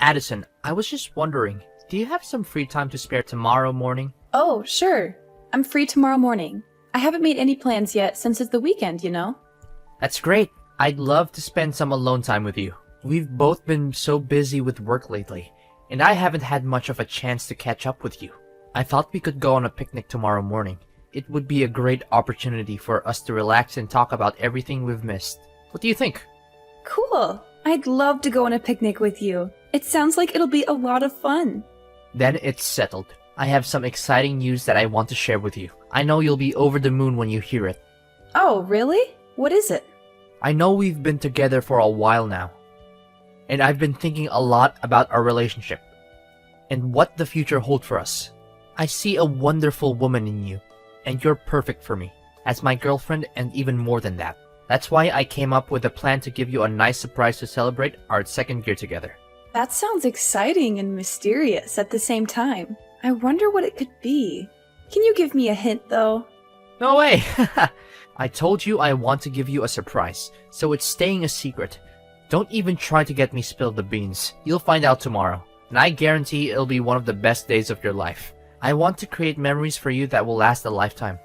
Addison, I was just wondering, do you have some free time to spare tomorrow morning? Oh, sure. I'm free tomorrow morning. I haven't made any plans yet since it's the weekend, you know? That's great. I'd love to spend some alone time with you. We've both been so busy with work lately, and I haven't had much of a chance to catch up with you. I thought we could go on a picnic tomorrow morning. It would be a great opportunity for us to relax and talk about everything we've missed. What do you think? Cool. I'd love to go on a picnic with you. It sounds like it'll be a lot of fun. Then it's settled. I have some exciting news that I want to share with you. I know you'll be over the moon when you hear it. Oh, really? What is it? I know we've been together for a while now, and I've been thinking a lot about our relationship and what the future holds for us. I see a wonderful woman in you, and you're perfect for me, as my girlfriend and even more than that. That's why I came up with a plan to give you a nice surprise to celebrate our second year together. That sounds exciting and mysterious at the same time. I wonder what it could be. Can you give me a hint, though? No way! I told you I want to give you a surprise, so it's staying a secret. Don't even try to get me spill the beans. You'll find out tomorrow, and I guarantee it'll be one of the best days of your life. I want to create memories for you that will last a lifetime.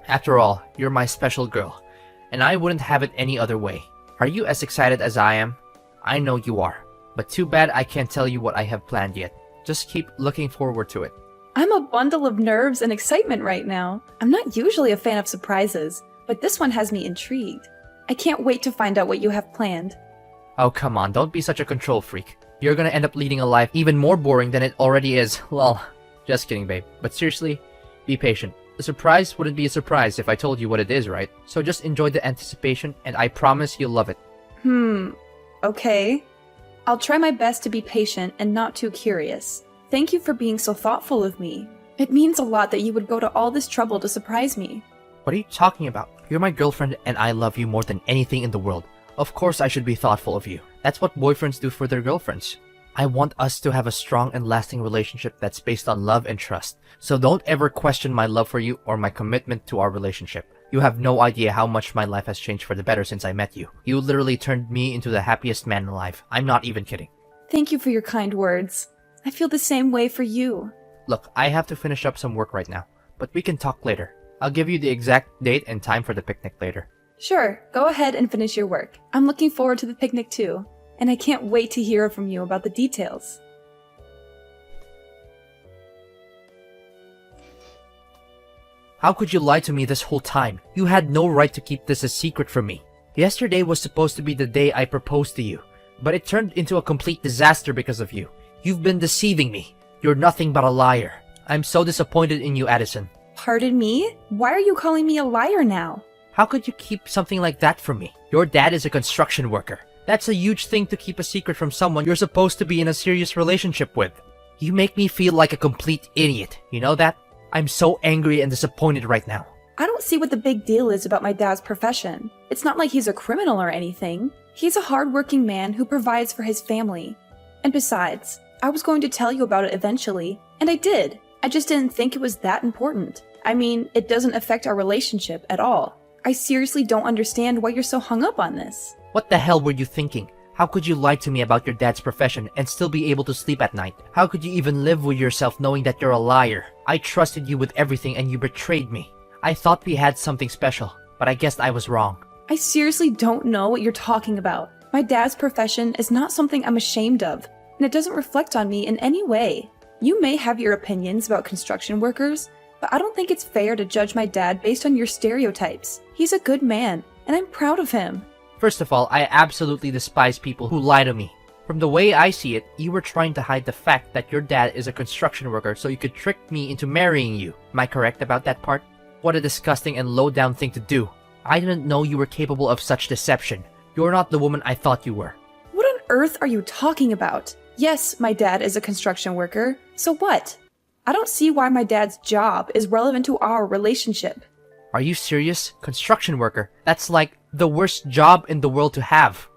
After all, you're my special girl, and I wouldn't have it any other way. Are you as excited as I am? I know you are, but too bad I can't tell you what I have planned yet. Just keep looking forward to it. I'm a bundle of nerves and excitement right now. I'm not usually a fan of surprises, but this one has me intrigued. I can't wait to find out what you have planned. Oh, come on, don't be such a control freak. You're gonna end up leading a life even more boring than it already is. Lol. Just kidding, babe. But seriously, be patient. The surprise wouldn't be a surprise if I told you what it is, right? So just enjoy the anticipation, and I promise you'll love it. Okay. I'll try my best to be patient and not too curious. Thank you for being so thoughtful of me. It means a lot that you would go to all this trouble to surprise me. What are you talking about? You're my girlfriend, and I love you more than anything in the world. Of course I should be thoughtful of you. That's what boyfriends do for their girlfriends. I want us to have a strong and lasting relationship that's based on love and trust. So don't ever question my love for you or my commitment to our relationship. You have no idea how much my life has changed for the better since I met you. You literally turned me into the happiest man alive. I'm not even kidding. Thank you for your kind words. I feel the same way for you. Look, I have to finish up some work right now, but we can talk later. I'll give you the exact date and time for the picnic later. Sure, go ahead and finish your work. I'm looking forward to the picnic too, and I can't wait to hear from you about the details. How could you lie to me this whole time? You had no right to keep this a secret from me. Yesterday was supposed to be the day I proposed to you, but it turned into a complete disaster because of you. You've been deceiving me. You're nothing but a liar. I'm so disappointed in you, Addison. Pardon me? Why are you calling me a liar now? How could you keep something like that from me? Your dad is a construction worker. That's a huge thing to keep a secret from someone you're supposed to be in a serious relationship with. You make me feel like a complete idiot, you know that? I'm so angry and disappointed right now. I don't see what the big deal is about my dad's profession. It's not like he's a criminal or anything. He's a hardworking man who provides for his family. And besides, I was going to tell you about it eventually, and I did. I just didn't think it was that important. I mean, it doesn't affect our relationship at all. I seriously don't understand why you're so hung up on this. What the hell were you thinking? How could you lie to me about your dad's profession and still be able to sleep at night? How could you even live with yourself knowing that you're a liar? I trusted you with everything and you betrayed me. I thought we had something special, but I guess I was wrong. I seriously don't know what you're talking about. My dad's profession is not something I'm ashamed of, and it doesn't reflect on me in any way. You may have your opinions about construction workers, but I don't think it's fair to judge my dad based on your stereotypes. He's a good man, and I'm proud of him. First of all, I absolutely despise people who lie to me. From the way I see it, you were trying to hide the fact that your dad is a construction worker so you could trick me into marrying you. Am I correct about that part? What a disgusting and low-down thing to do. I didn't know you were capable of such deception. You're not the woman I thought you were. What on earth are you talking about? Yes, my dad is a construction worker. So what? I don't see why my dad's job is relevant to our relationship. Are you serious? Construction worker? That's like the worst job in the world to have.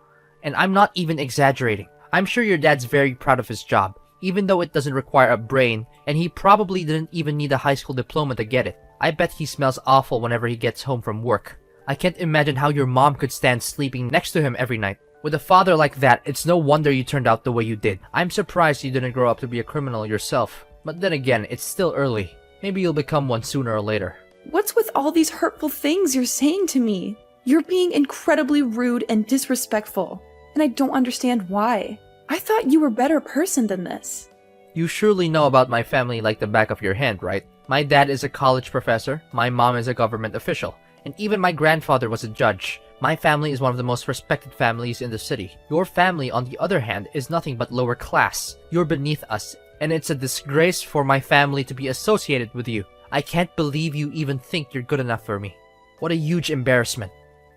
And I'm not even exaggerating. I'm sure your dad's very proud of his job, even though it doesn't require a brain, and he probably didn't even need a high school diploma to get it. I bet he smells awful whenever he gets home from work. I can't imagine how your mom could stand sleeping next to him every night. With a father like that, it's no wonder you turned out the way you did. I'm surprised you didn't grow up to be a criminal yourself. But then again, it's still early. Maybe you'll become one sooner or later. What's with all these hurtful things you're saying to me? You're being incredibly rude and disrespectful, and I don't understand why. I thought you were a better person than this. You surely know about my family like the back of your hand, right? My dad is a college professor, my mom is a government official, and even my grandfather was a judge. My family is one of the most respected families in the city. Your family, on the other hand, is nothing but lower class. You're beneath us, and it's a disgrace for my family to be associated with you. I can't believe you even think you're good enough for me. What a huge embarrassment.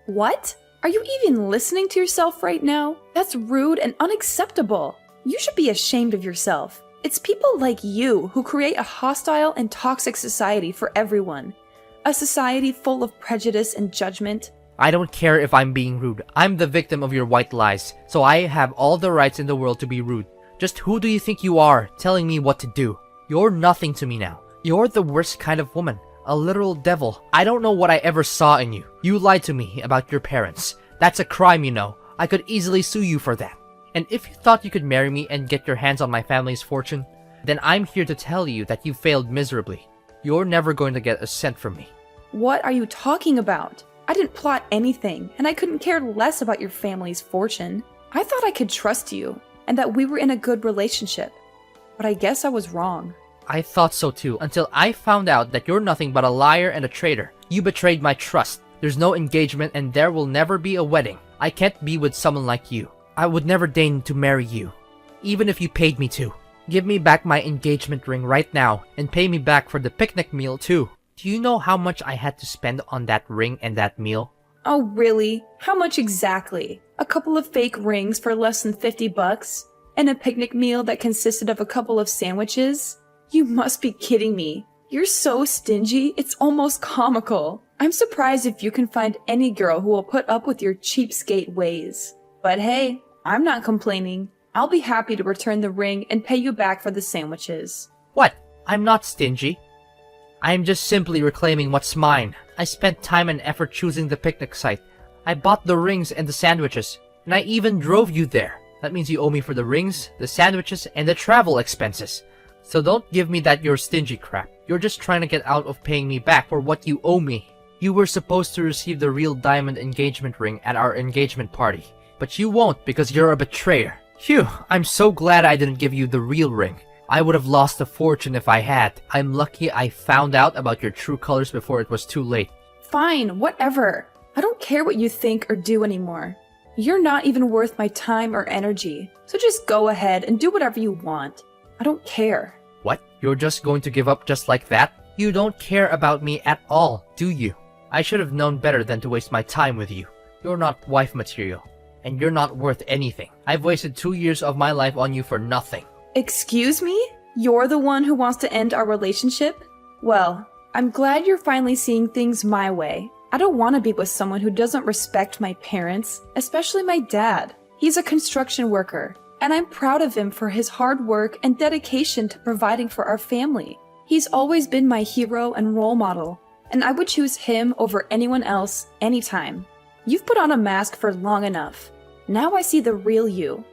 What? Are you even listening to yourself right now? That's rude and unacceptable. You should be ashamed of yourself. It's people like you who create a hostile and toxic society for everyone. A society full of prejudice and judgment. I don't care if I'm being rude. I'm the victim of your white lies, so I have all the rights in the world to be rude. Just who do you think you are, telling me what to do? You're nothing to me now. You're the worst kind of woman. A literal devil. I don't know what I ever saw in you. You lied to me about your parents. That's a crime, you know. I could easily sue you for that. And if you thought you could marry me and get your hands on my family's fortune, then I'm here to tell you that you failed miserably. You're never going to get a cent from me. What are you talking about? I didn't plot anything, and I couldn't care less about your family's fortune. I thought I could trust you, and that we were in a good relationship. But I guess I was wrong. I thought so too, until I found out that you're nothing but a liar and a traitor. You betrayed my trust. There's no engagement and there will never be a wedding. I can't be with someone like you. I would never deign to marry you, even if you paid me to. Give me back my engagement ring right now, and pay me back for the picnic meal too. Do you know how much I had to spend on that ring and that meal? Oh, really? How much exactly? A couple of fake rings for less than $50? And a picnic meal that consisted of a couple of sandwiches? You must be kidding me. You're so stingy, it's almost comical. I'm surprised if you can find any girl who will put up with your cheapskate ways. But hey, I'm not complaining. I'll be happy to return the ring and pay you back for the sandwiches. What? I'm not stingy. I'm just simply reclaiming what's mine. I spent time and effort choosing the picnic site. I bought the rings and the sandwiches, and I even drove you there. That means you owe me for the rings, the sandwiches, and the travel expenses. So don't give me that you're stingy crap. You're just trying to get out of paying me back for what you owe me. You were supposed to receive the real diamond engagement ring at our engagement party, but you won't because you're a betrayer. Phew, I'm so glad I didn't give you the real ring. I would have lost a fortune if I had. I'm lucky I found out about your true colors before it was too late. Fine, whatever. I don't care what you think or do anymore. You're not even worth my time or energy, so just go ahead and do whatever you want. I don't care. What? You're just going to give up just like that? You don't care about me at all, do you? I should have known better than to waste my time with you. You're not wife material, and you're not worth anything. I've wasted 2 years of my life on you for nothing. Excuse me? You're the one who wants to end our relationship? Well, I'm glad you're finally seeing things my way. I don't want to be with someone who doesn't respect my parents, especially my dad. He's a construction worker, and I'm proud of him for his hard work and dedication to providing for our family. He's always been my hero and role model, and I would choose him over anyone else anytime. You've put on a mask for long enough. Now I see the real you,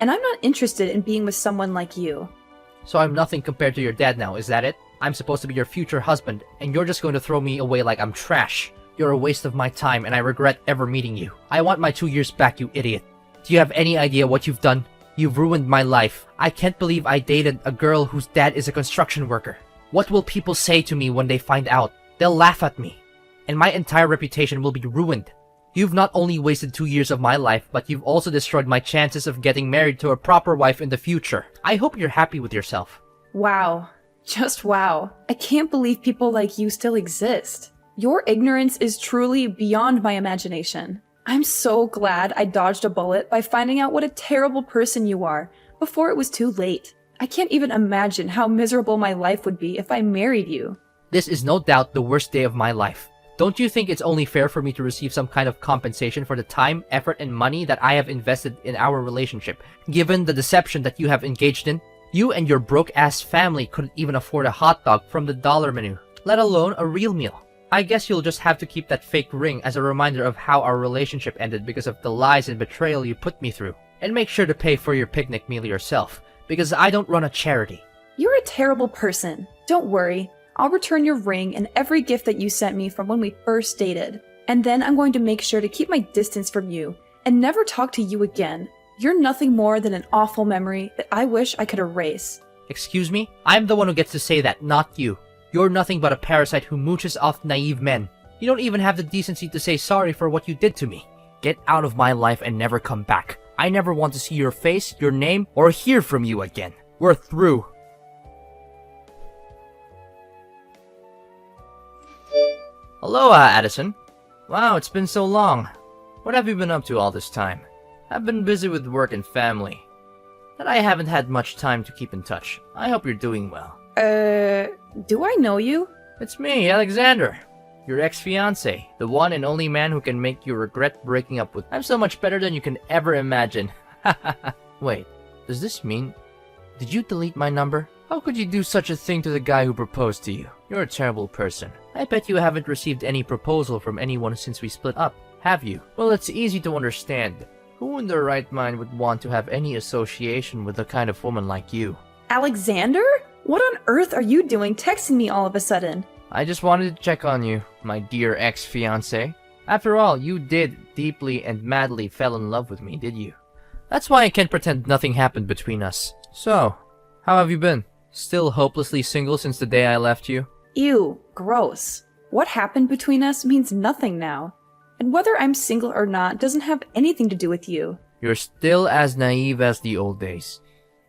and I'm not interested in being with someone like you. So I'm nothing compared to your dad now, is that it? I'm supposed to be your future husband, and you're just going to throw me away like I'm trash. You're a waste of my time, and I regret ever meeting you. I want my 2 years back, you idiot. Do you have any idea what you've done? You've ruined my life. I can't believe I dated a girl whose dad is a construction worker. What will people say to me when they find out? They'll laugh at me, and my entire reputation will be ruined. You've not only wasted 2 years of my life, but you've also destroyed my chances of getting married to a proper wife in the future. I hope you're happy with yourself. Wow. Just wow. I can't believe people like you still exist. Your ignorance is truly beyond my imagination. I'm so glad I dodged a bullet by finding out what a terrible person you are before it was too late. I can't even imagine how miserable my life would be if I married you. This is no doubt the worst day of my life. Don't you think it's only fair for me to receive some kind of compensation for the time, effort, and money that I have invested in our relationship, given the deception that you have engaged in? You and your broke-ass family couldn't even afford a hot dog from the dollar menu, let alone a real meal. I guess you'll just have to keep that fake ring as a reminder of how our relationship ended because of the lies and betrayal you put me through. And make sure to pay for your picnic meal yourself, because I don't run a charity. You're a terrible person. Don't worry. I'll return your ring and every gift that you sent me from when we first dated. And then I'm going to make sure to keep my distance from you and never talk to you again. You're nothing more than an awful memory that I wish I could erase. Excuse me? I'm the one who gets to say that, not you. You're nothing but a parasite who mooches off naive men. You don't even have the decency to say sorry for what you did to me. Get out of my life and never come back. I never want to see your face, your name, or hear from you again. We're through. Aloha, Addison. Wow, it's been so long. What have you been up to all this time? I've been busy with work and family, that I haven't had much time to keep in touch. I hope you're doing well. Do I know you? It's me, Alexander. Your ex-fiancé, the one and only man who can make you regret breaking up with. I'm so much better than you can ever imagine. Wait, does this mean... Did you delete my number? How could you do such a thing to the guy who proposed to you? You're a terrible person. I bet you haven't received any proposal from anyone since we split up, have you? Well, it's easy to understand. Who in their right mind would want to have any association with a kind of woman like you? Alexander? What on earth are you doing texting me all of a sudden? I just wanted to check on you, my dear ex-fiancé. After all, you did deeply and madly fell in love with me, did you? That's why I can't pretend nothing happened between us. So, how have you been? Still hopelessly single since the day I left you? Ew, gross. What happened between us means nothing now. And whether I'm single or not doesn't have anything to do with you. You're still as naive as the old days.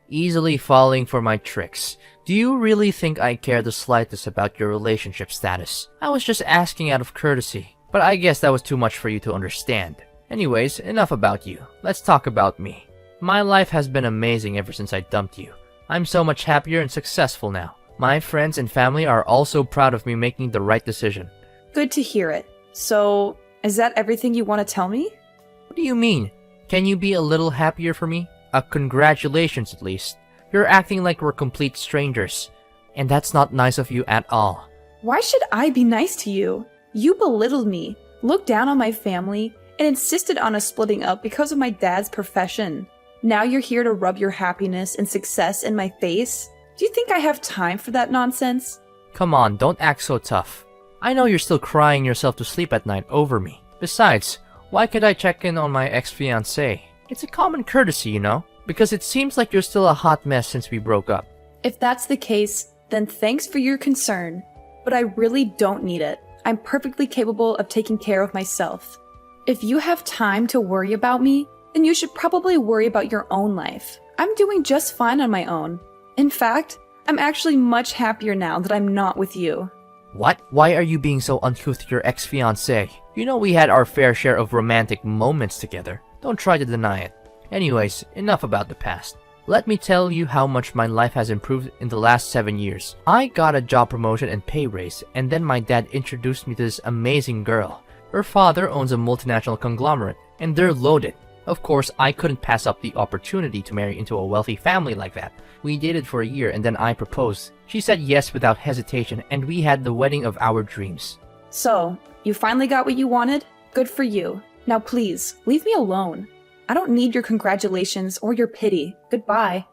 Easily falling for my tricks. Do you really think I care the slightest about your relationship status? I was just asking out of courtesy, but I guess that was too much for you to understand. Anyways, enough about you. Let's talk about me. My life has been amazing ever since I dumped you. I'm so much happier and successful now. My friends and family are also proud of me making the right decision. Good to hear it. So, is that everything you want to tell me? What do you mean? Can you be a little happier for me? Congratulations at least. You're acting like we're complete strangers. And that's not nice of you at all. Why should I be nice to you? You belittled me, looked down on my family, and insisted on us splitting up because of my dad's profession. Now you're here to rub your happiness and success in my face? Do you think I have time for that nonsense? Come on, don't act so tough. I know you're still crying yourself to sleep at night over me. Besides, why could I check in on my ex-fiancé? It's a common courtesy, you know? Because it seems like you're still a hot mess since we broke up. If that's the case, then thanks for your concern. But I really don't need it. I'm perfectly capable of taking care of myself. If you have time to worry about me, then you should probably worry about your own life. I'm doing just fine on my own. In fact, I'm actually much happier now that I'm not with you. What? Why are you being so uncouth to your ex-fiancé? You know we had our fair share of romantic moments together. Don't try to deny it. Anyways, enough about the past. Let me tell you how much my life has improved in the last 7 years. I got a job promotion and pay raise, and then my dad introduced me to this amazing girl. Her father owns a multinational conglomerate, and they're loaded. Of course, I couldn't pass up the opportunity to marry into a wealthy family like that. We dated for a year and then I proposed. She said yes without hesitation, and we had the wedding of our dreams. So, you finally got what you wanted? Good for you. Now please, leave me alone. I don't need your congratulations or your pity. Goodbye.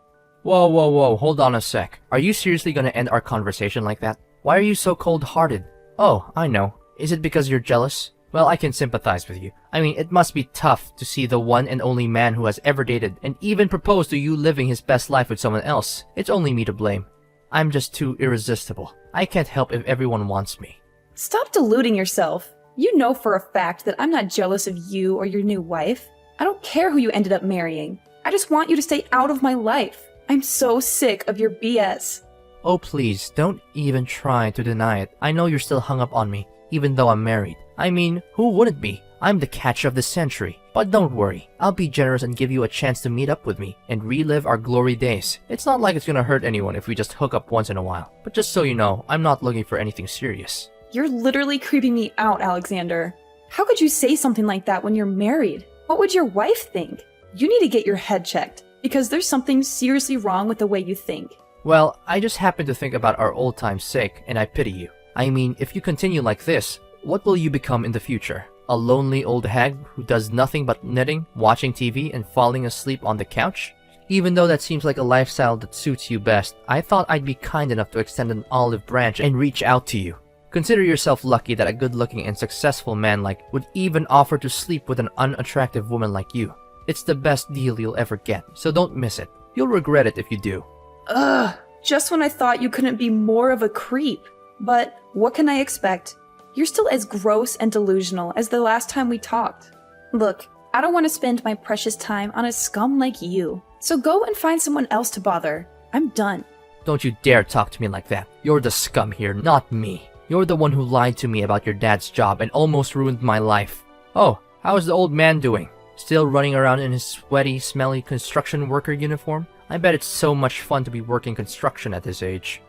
Whoa, hold on a sec. Are you seriously gonna end our conversation like that? Why are you so cold-hearted? Oh, I know. Is it because you're jealous? Well, I can sympathize with you. I mean, it must be tough to see the one and only man who has ever dated and even proposed to you living his best life with someone else. It's only me to blame. I'm just too irresistible. I can't help if everyone wants me. Stop deluding yourself. You know for a fact that I'm not jealous of you or your new wife. I don't care who you ended up marrying. I just want you to stay out of my life. I'm so sick of your BS. Oh please, don't even try to deny it. I know you're still hung up on me, even though I'm married. I mean, who wouldn't be? I'm the catch of the century. But don't worry, I'll be generous and give you a chance to meet up with me and relive our glory days. It's not like it's gonna hurt anyone if we just hook up once in a while. But just so you know, I'm not looking for anything serious. You're literally creeping me out, Alexander. How could you say something like that when you're married? What would your wife think? You need to get your head checked, because there's something seriously wrong with the way you think. Well, I just happen to think about our old time's sake, and I pity you. I mean, if you continue like this, What will you become in the future? A lonely old hag who does nothing but knitting, watching TV, and falling asleep on the couch? Even though that seems like a lifestyle that suits you best, I thought I'd be kind enough to extend an olive branch and reach out to you. Consider yourself lucky that a good-looking and successful man would even offer to sleep with an unattractive woman like you. It's the best deal you'll ever get, so don't miss it. You'll regret it if you do. Ugh, just when I thought you couldn't be more of a creep. But what can I expect? You're still as gross and delusional as the last time we talked. Look, I don't want to spend my precious time on a scum like you. So go and find someone else to bother. I'm done. Don't you dare talk to me like that. You're the scum here, not me. You're the one who lied to me about your dad's job and almost ruined my life. Oh, how is the old man doing? Still running around in his sweaty, smelly construction worker uniform? I bet it's so much fun to be working construction at his age.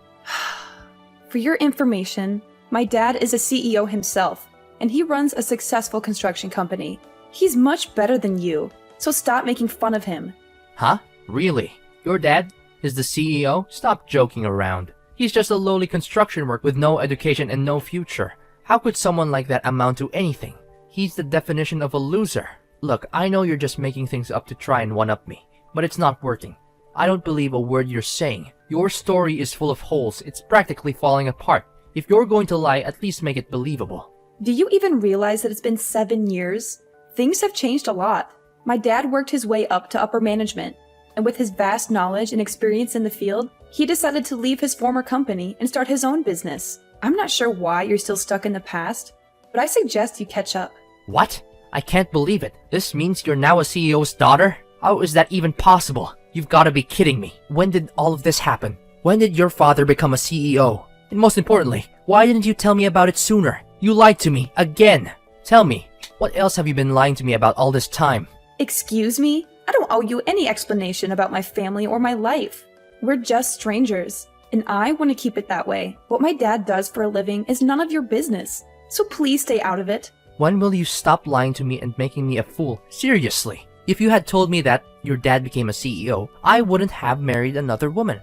For your information, my dad is a CEO himself, and he runs a successful construction company. He's much better than you, so stop making fun of him. Huh? Really? Your dad is the CEO? Stop joking around. He's just a lowly construction worker with no education and no future. How could someone like that amount to anything? He's the definition of a loser. Look, I know you're just making things up to try and one-up me, but it's not working. I don't believe a word you're saying. Your story is full of holes. It's practically falling apart. If you're going to lie, at least make it believable. Do you even realize that it's been 7 years? Things have changed a lot. My dad worked his way up to upper management, and with his vast knowledge and experience in the field, he decided to leave his former company and start his own business. I'm not sure why you're still stuck in the past, but I suggest you catch up. What? I can't believe it. This means you're now a CEO's daughter? How is that even possible? You've got to be kidding me. When did all of this happen? When did your father become a CEO? And most importantly, why didn't you tell me about it sooner? You lied to me again. Tell me, what else have you been lying to me about all this time? Excuse me? I don't owe you any explanation about my family or my life. We're just strangers, and I want to keep it that way. What my dad does for a living is none of your business, so please stay out of it. When will you stop lying to me and making me a fool? Seriously. If you had told me that your dad became a CEO, I wouldn't have married another woman,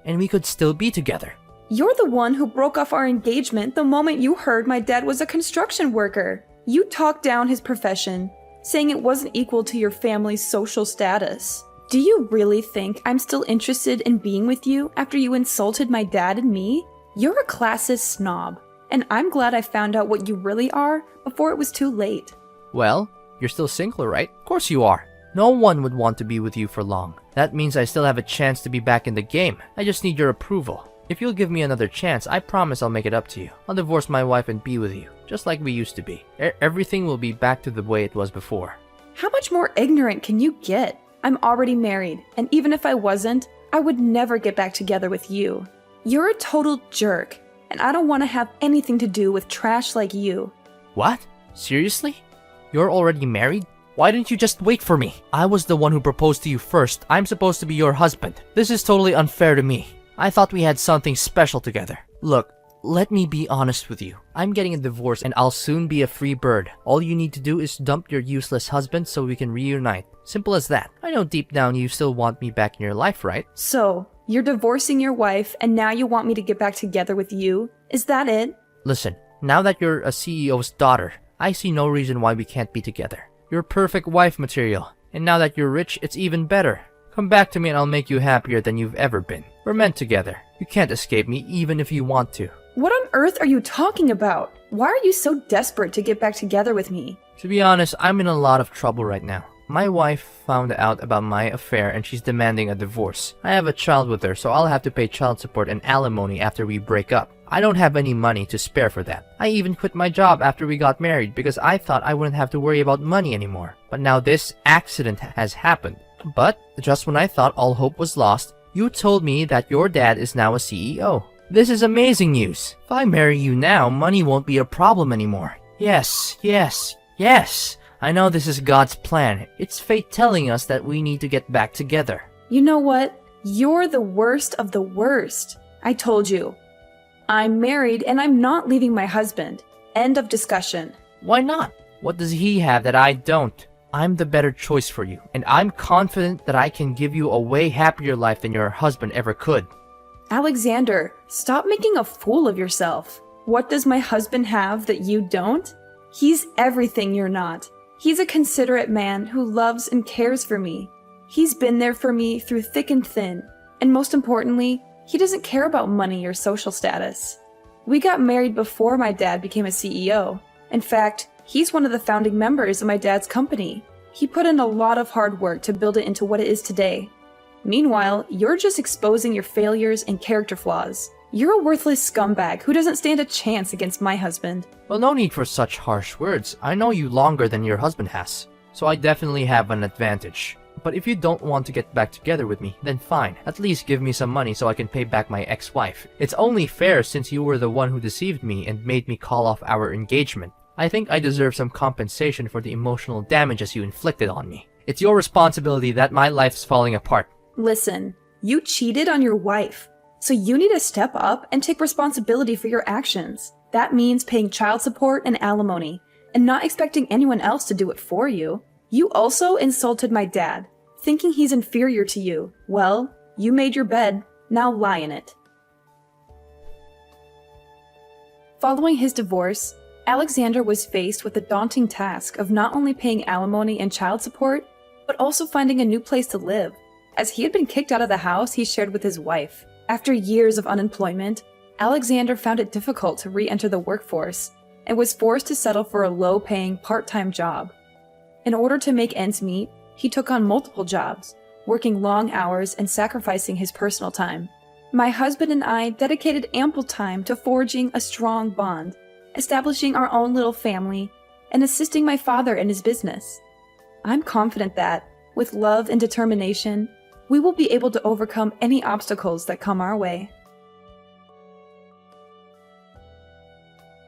and we could still be together. You're the one who broke off our engagement the moment you heard my dad was a construction worker. You talked down his profession, saying it wasn't equal to your family's social status. Do you really think I'm still interested in being with you after you insulted my dad and me? You're a classist snob, and I'm glad I found out what you really are before it was too late. Well, you're still single, right? Of course you are. No one would want to be with you for long. That means I still have a chance to be back in the game. I just need your approval. If you'll give me another chance, I promise I'll make it up to you. I'll divorce my wife and be with you, just like we used to be. Everything will be back to the way it was before. How much more ignorant can you get? I'm already married, and even if I wasn't, I would never get back together with you. You're a total jerk, and I don't want to have anything to do with trash like you. What? Seriously? You're already married? Why didn't you just wait for me? I was the one who proposed to you first. I'm supposed to be your husband. This is totally unfair to me. I thought we had something special together. Look, let me be honest with you. I'm getting a divorce and I'll soon be a free bird. All you need to do is dump your useless husband so we can reunite. Simple as that. I know deep down you still want me back in your life, right? So, you're divorcing your wife and now you want me to get back together with you? Is that it? Listen, now that you're a CEO's daughter, I see no reason why we can't be together. You're perfect wife material. And now that you're rich, it's even better. Come back to me and I'll make you happier than you've ever been. We're meant together. You can't escape me even if you want to. What on earth are you talking about? Why are you so desperate to get back together with me? To be honest, I'm in a lot of trouble right now. My wife found out about my affair and she's demanding a divorce. I have a child with her, so I'll have to pay child support and alimony after we break up. I don't have any money to spare for that. I even quit my job after we got married because I thought I wouldn't have to worry about money anymore. But now this accident has happened. But just when I thought all hope was lost, you told me that your dad is now a CEO. This is amazing news. If I marry you now, money won't be a problem anymore. Yes, yes, yes. I know this is God's plan. It's fate telling us that we need to get back together. You know what? You're the worst of the worst. I told you. I'm married and I'm not leaving my husband. End of discussion. Why not? What does he have that I don't? I'm the better choice for you, and I'm confident that I can give you a way happier life than your husband ever could. Alexander, stop making a fool of yourself. What does my husband have that you don't? He's everything you're not. He's a considerate man who loves and cares for me. He's been there for me through thick and thin, and most importantly, he doesn't care about money or social status. We got married before my dad became a CEO. In fact, he's one of the founding members of my dad's company. He put in a lot of hard work to build it into what it is today. Meanwhile, you're just exposing your failures and character flaws. You're a worthless scumbag who doesn't stand a chance against my husband. Well, no need for such harsh words. I know you longer than your husband has, so I definitely have an advantage. But if you don't want to get back together with me, then fine. At least give me some money so I can pay back my ex-wife. It's only fair since you were the one who deceived me and made me call off our engagement. I think I deserve some compensation for the emotional damages you inflicted on me. It's your responsibility that my life's falling apart. Listen, you cheated on your wife, so you need to step up and take responsibility for your actions. That means paying child support and alimony, and not expecting anyone else to do it for you. You also insulted my dad, thinking he's inferior to you. Well, you made your bed, now lie in it. Following his divorce, Alexander was faced with the daunting task of not only paying alimony and child support, but also finding a new place to live, as he had been kicked out of the house he shared with his wife. After years of unemployment, Alexander found it difficult to re-enter the workforce and was forced to settle for a low-paying part-time job. In order to make ends meet, he took on multiple jobs, working long hours and sacrificing his personal time. My husband and I dedicated ample time to forging a strong bond, establishing our own little family, and assisting my father in his business. I'm confident that, with love and determination, we will be able to overcome any obstacles that come our way.